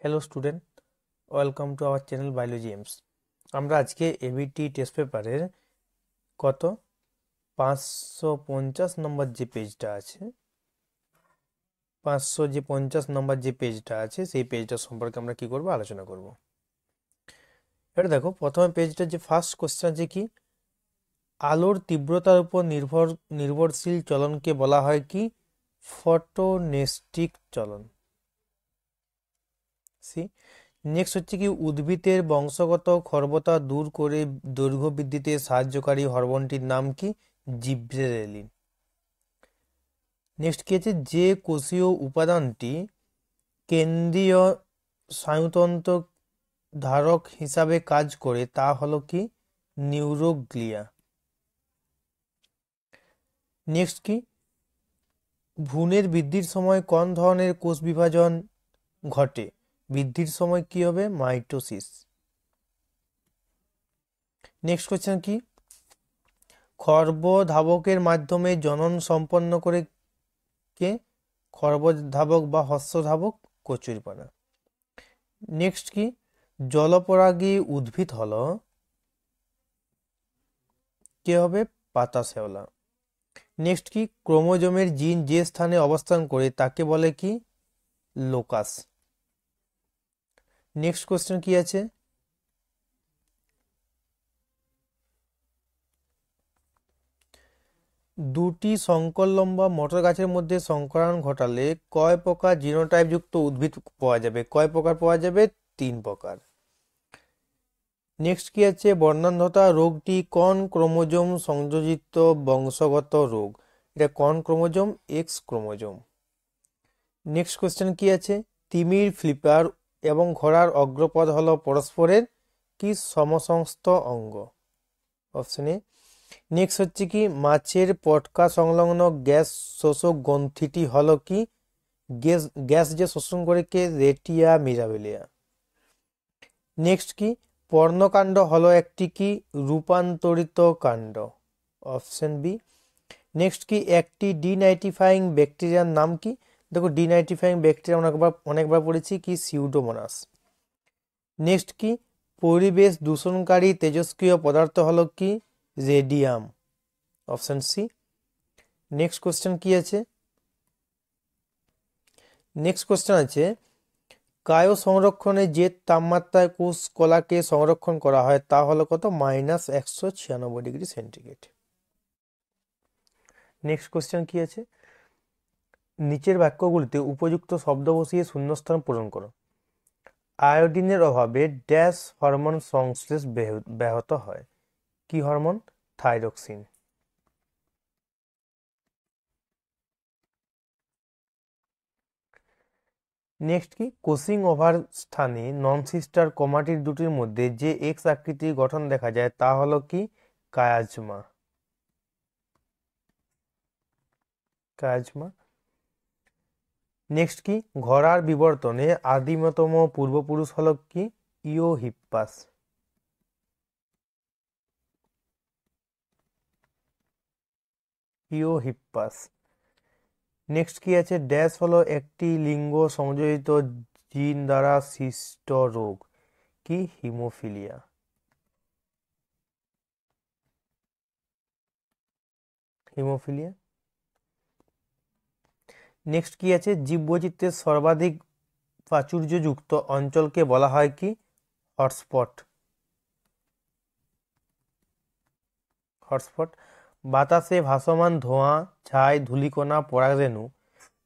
Hello student, welcome to our channel biology AIIMS. আমরা আজকে ABT test পেপারের কত 550 নম্বর যে পেজটা আছে, 550 নম্বর যে পেজটা আছে সেই পেজটা সম্পর্কে আমরা কি করব, আলোচনা করব। এবার দেখো, প্রথমে পেজটার যে ফার্স্ট কোশ্চেন আছে কি, আলোর তীব্রতার উপর নির্ভরশীল চলনকে বলা হয় কি? ফটোনেস্টিক চলন। সি নেক্সট হচ্ছে কি, উদ্ভিদের বংশগত খর্বতা দূর করে দৈর্ঘ্য বৃদ্ধিতে সাহায্যকারী হরমোনটির নাম কি? জিব্রেরেলিন। নেক্সট কি আছে, যে কোষীয় উপাদানটি কেন্দ্রীয় স্নায়ুতন্ত্র ধারক হিসাবে কাজ করে তা হলো কি? নিউরোগ্লিয়া। নেক্সট কি, ভ্রূণের বৃদ্ধির সময় কোন ধরনের কোষ বিভাজন ঘটে? বৃদ্ধির সময় কি হবে? মাইটোসিস। নেক্সট কোয়েশ্চেন কি, খর্বধাবকের মাধ্যমে জনন সম্পন্ন করে কে? খর্বধাবক বা হস্যধাবক কচুরিপানা। নেক্সট কি, জলপরাগী উদ্ভিদ হলো কে হবে? পাতা শ্যাওলা। নেক্সট কি, ক্রোমোজোমের জিন যে স্থানে অবস্থান করে তাকে বলে কি? লোকাস। নেক্সট কোশ্চেন কি আছে, দুটি সংকরলম্বা মটর গাছের মধ্যে সংকরায়ন ঘটালে কয় প্রকার জিনোটাইপ যুক্ত উদ্ভিদ পাওয়া যাবে? কয় প্রকার পাওয়া যাবে? 3 প্রকার। নেক্সট কি আছে, বর্ণান্ধতা রোগটি কোন ক্রোমোজোম সংযোজিত বংশগত রোগ? এটা কোন chromosome? X chromosome. Next question কি আছে, তিমির, ফ্লিপার এবং ঘোড়ার অগ্রপদ হলো পরস্পরের কি? সমসংস্থ অঙ্গ। Option A. নেক্সট হচ্ছে কি, মাছের পটকা সংলগ্ন গ্যাস শোষক গ্রন্থিটি হলো কি? গ্যাস যে শোষণ করে কে? রেটিয়া মিরাবেলিয়া। নেক্সট কি, পর্ণকাণ্ড হলো একটি কি? রূপান্তরিত কাণ্ড। Option B. নেক্সট কি, একটি ডিনাইট্রিফাইং ব্যাকটেরিয়ার নাম কি? দেখো, ডিনাইট্রিফাইং ব্যাকটেরিয়া অনেকবার পড়েছি কি? সিউডোমোনাস। নেক্সট কি, পরিবেশ দূষণকারী তেজস্ক্রিয় পদার্থ হলো কি? Radium. Option C. Next question কি আছে, নেক্সট কোশ্চেন আছে, ক্রায়ো সংরক্ষণে যে তাপমাত্রায় কোষ কলাকে সংরক্ষণ করা হয় তা হলো কত? -196°C। নেক্সট কোশ্চেন কি আছে, নিচের বাক্যগুলিতে উপযুক্ত শব্দ বসিয়ে শূন্যস্থান পূরণ করো। আয়োডিনের অভাবে ড্যাশ হরমোন সংশ্লেষ ব্যাহত হয়? কি হরমোন? থাইরক্সিন। নেক্সট কি, কোসিং ওভার স্থানে নন সিস্টার ক্রোমাটিড দুটির মধ্যে যে এক্স আকৃতির গঠন দেখা যায় তা হলো কি? কায়াজমা। কায়াজমা। নেক্সট কি, ঘোড়ার বিবর্তনে আদিমতম পূর্বপুরুষ হলো কি? ইওহিপ্পাস। ইওহিপ্পাস। নেক্সট কি আছে, ড্যাশ হলো একটি লিঙ্গ সংযোজিত জিন দ্বারা সৃষ্ট রোগ? কি? হিমোফিলিয়া। হিমোফিলিয়া। নেক্সট কি আছে, জীববৈচিত্র্যের সর্বাধিক প্রাচুর্যযুক্ত অঞ্চলকে বলা হয় কি? হটস্পট। হটস্পট। বাতাসে ভাসমান ধোঁয়া, ছাই, ধূলিকণা, পরাগরেণু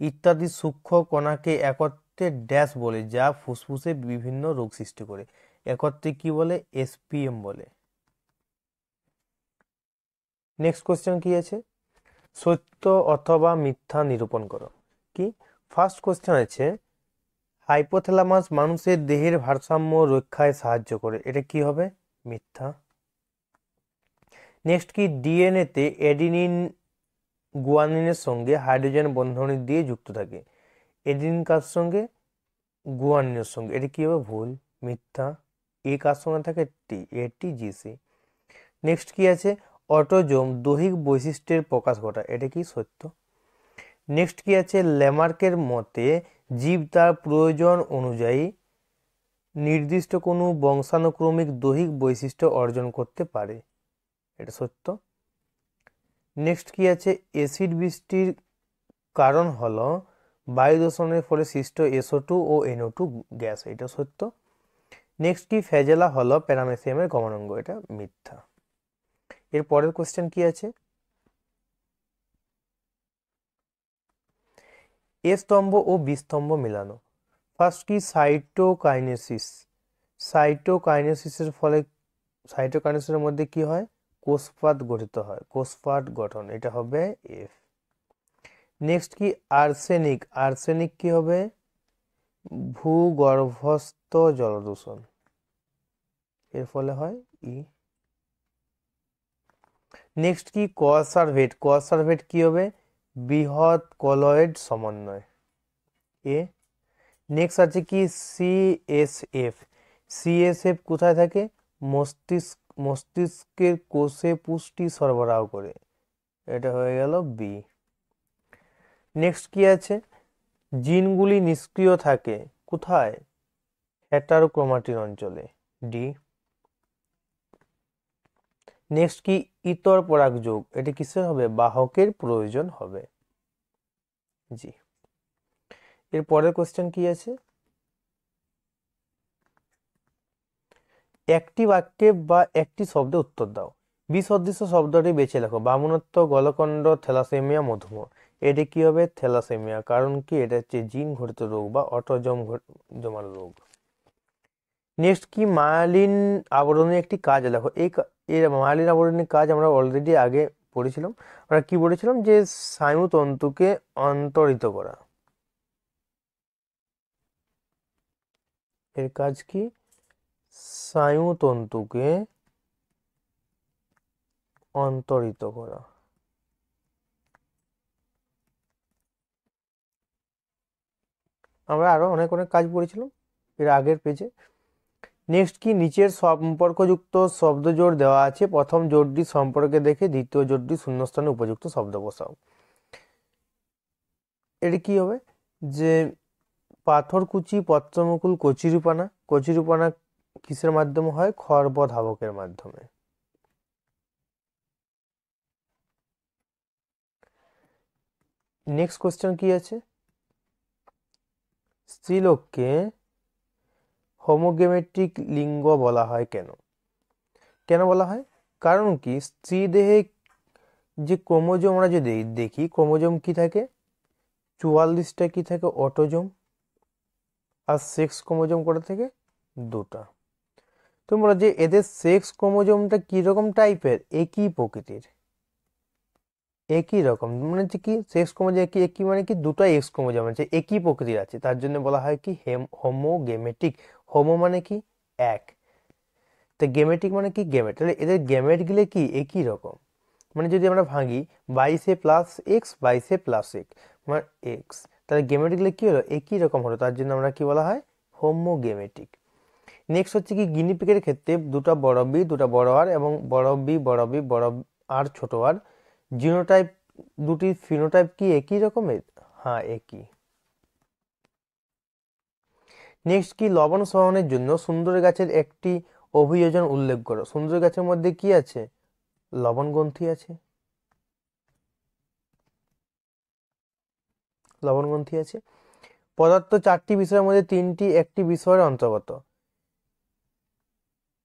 ইত্যাদি সূক্ষ্ম কণাকে একত্রে ড্যাশ বলে, যা ফুসফুসে বিভিন্ন রোগ সৃষ্টি করে। একত্রে কি বলে? এসপিএম বলে। নেক্সট কোশ্চেন কি আছে, সত্য অথবা মিথ্যা নিরূপণ করো। কি? ফার্স্ট কোশ্চেন আছে, হাইপোথ্যালামাস মানুষের দেহের ভারসাম্য রক্ষায় সাহায্য করে। এটা কি হবে? মিথ্যা। নেক্সট কি, ডিএনএ তে অ্যাডিনিন গুয়ানিনের সঙ্গে হাইড্রোজেন বন্ধনী দিয়ে যুক্ত থাকে। অ্যাডিনিন কার সঙ্গে? গুয়ানিনের সঙ্গে। এটা কি হবে? ভুল, মিথ্যা। এ কার সঙ্গে থাকে? টি, এটিজিসি। নেক্সট কি আছে, অটোজোম দৈহিক বৈশিষ্ট্যের প্রকাশ ঘটায়। এটা কি? সত্য। নেক্সট কি আছে, ল্যামার্কের মতে জীব তার প্রয়োজন অনুযায়ী নির্দিষ্ট কোনো বংশানুক্রমিক দৈহিক বৈশিষ্ট্য অর্জন করতে পারে, এটা সত্য। নেক্সট কি আছে, অ্যাসিড বৃষ্টির কারণ হলো বায়ু দূষণের ফলে সৃষ্ট SO2 ও NO2 গ্যাস, এটা সত্য। নেক্সট কি, ফ্ল্যাজেলা হলো প্যারামেসিয়ামের গমনাঙ্গ, এটা মিথ্যা। এর পরের কোশ্চেন কি আছে, এ স্তম্ভ ও বি স্তম্ভ মেলানো। ফার্স্ট কি, সাইটোকাইনেসিস। সাইটোকাইনেসিসের ফলে, সাইটোকাইনেসিসের মধ্যে কি হয়, কোষপাত গঠিত হয়, কোষপাত গঠন, এটা হবে এফ। নেক্সট কি, আর্সেনিক। আর্সেনিক কি হবে, ভূগর্ভস্থ জলদূষণ, এর ফলে হয় ই। নেক্সট কি, কোয়াসারভেট। কোয়াসারভেট কি হবে, বৃহৎ কলয়েড সমন্বয়, এ। নেক্সট আছে কি, CSF। CSF কোথায় থাকে, মস্তিষ্কের কোষে পুষ্টি সরবরাহ করে, এটা হয়ে গেল বি। নেক্সট কি আছে, জিনগুলি নিষ্ক্রিয় থাকে কোথায়, হেটারোক্রোমাটিন অঞ্চলে, ডি। নেক্সট কি, ইতর পরাগযোগ, এটি কিসের হবে, বাহকের প্রয়োজন হবে, জি। এর পরের কোশ্চেন কি আছে, একটি বাক্যে বা একটি শব্দে উত্তর দাও। বিসদৃশ্য শব্দটি বেছে লেখো, বামনত্ব, গলকণ্ড, থ্যালাসেমিয়া, মধুমেহ, এটি কি হবে, থ্যালাসেমিয়া। কারণ কি, এটা হচ্ছে জিন ঘটিত রোগ বা অটোজম জমার রোগ। নেক্সট কি, মায়ালিন আবরণের একটি কাজ লেখো। এই মায়ালিন আবরণের কাজ আমরা অলরেডি আগে পড়েছিলাম। আমরা কি বলেছিলাম, যে স্নায়ুতন্তুকে অন্তরিত করা, এর কাজ কি, স্নায়ুতন্তুকে অন্তরিত করা। আমরা আরো অনেক অনেক কাজ পড়েছিলাম এর আগের পেজে। নেক্সট কি, নিচের সম্পর্কযুক্ত শব্দ জোড় দেওয়া আছে, প্রথম জোড়টি সম্পর্কে দেখে দ্বিতীয় জোড়টি শূন্যস্থানে উপযুক্ত শব্দ বসাও। এটি কি হবে, যে পাথরকুচি, পত্রমুকুল, কচিরুপানা। কচিরুপানা কিসের মাধ্যমে হয়, খর্ব ধাবকের মাধ্যমে। নেক্সট কোশ্চেন কি আছে, স্ত্রীলোককে হোমোগেমেট্রিক লিঙ্গ বলা হয় কেন, কেন বলা হয়, কারণ কি, স্ত্রী দেহে যে ক্রোমোজোম আমরা যদি দেখি, ক্রোমোজোম কি থাকে, 44টা কি থাকে, অটোজোম, আর সেক্স ক্রোমোজোম কটা থেকে, দুটা। তোমরা যে এদের সেক্স ক্রোমোজোমটা কিরকম টাইপের, একই প্রকৃতির, একই রকম, মানে হচ্ছে কি, সেক্স ক্রোমোজোম একই, একই মানে কি, দুটো এক্স ক্রোমোজোম আছে, একই প্রকৃতির আছে, তার জন্য বলা হয় কি, হোমোগেমেটিক। হোমো মানে কি, এক, তো গেমেটিক মানে কি, গেমেট, তাহলে এদের গেমেট গুলো কি একই রকম। মানে যদি আমরা ভাঙি, 22a+x 22a+x মানে এক্স, তাহলে গেমেট গুলো কি হলো, একই রকম হলো, তার জন্য আমরা কি বলা হয়, হোমোগেমেটিক। নেক্সট হচ্ছে কি, গিনিপিগের ক্ষেত্রে দুটো বড় বি, দুটো বড় আর এবং বড় বি, বড় বি, বড় আর, ছোট আর, জিনোটাইপ দুটি, ফিনোটাইপ কি একই রকমের, হ্যাঁ একই। নেক্সট কি, লবণ সহনের জন্য সুন্দর গাছের একটি অভিযোজন উল্লেখ করো। সুন্দর গাছের মধ্যে কি আছে, লবণ গ্রন্থি আছে, লবণ গ্রন্থি আছে। পদার্থ 4টি বিষয়ের মধ্যে 3টি একটি বিষয়ের অন্তর্গত,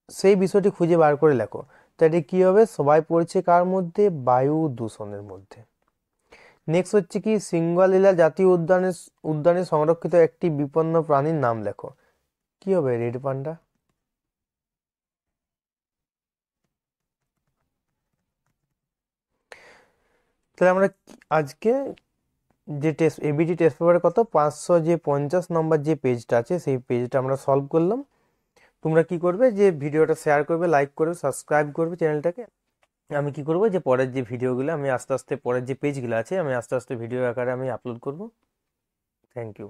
সেই বিষয়টি খুঁজে বার করে লেখো। তো এটি কি হবে, সবাই পড়ছে কার মধ্যে, বায়ু দূষণের মধ্যে। নেক্সট হচ্ছে কি, সিঙ্গলিলা জাতীয় উদ্যানে সংরক্ষিত একটি বিপন্ন প্রাণীর নাম লেখো। কি হবে, রেড পান্ডা। তাহলে আমরা আজকে যে টেস্ট, এবিটি টেস্ট পেপারে কত 550 নম্বর যে পেজটা আছে, সেই পেজটা আমরা সলভ করলাম। তোমরা কি করবে, যে ভিডিওটা শেয়ার করবে, লাইক করবে, সাবস্ক্রাইব করবে চ্যানেলটাকে। আমি কি করব, যে পরের যে ভিডিওগুলো আমি আস্তে আস্তে, পরের যে পেজগুলো আছে আমি আস্তে আস্তে ভিডিও আকারে আমি আপলোড করব। Thank you.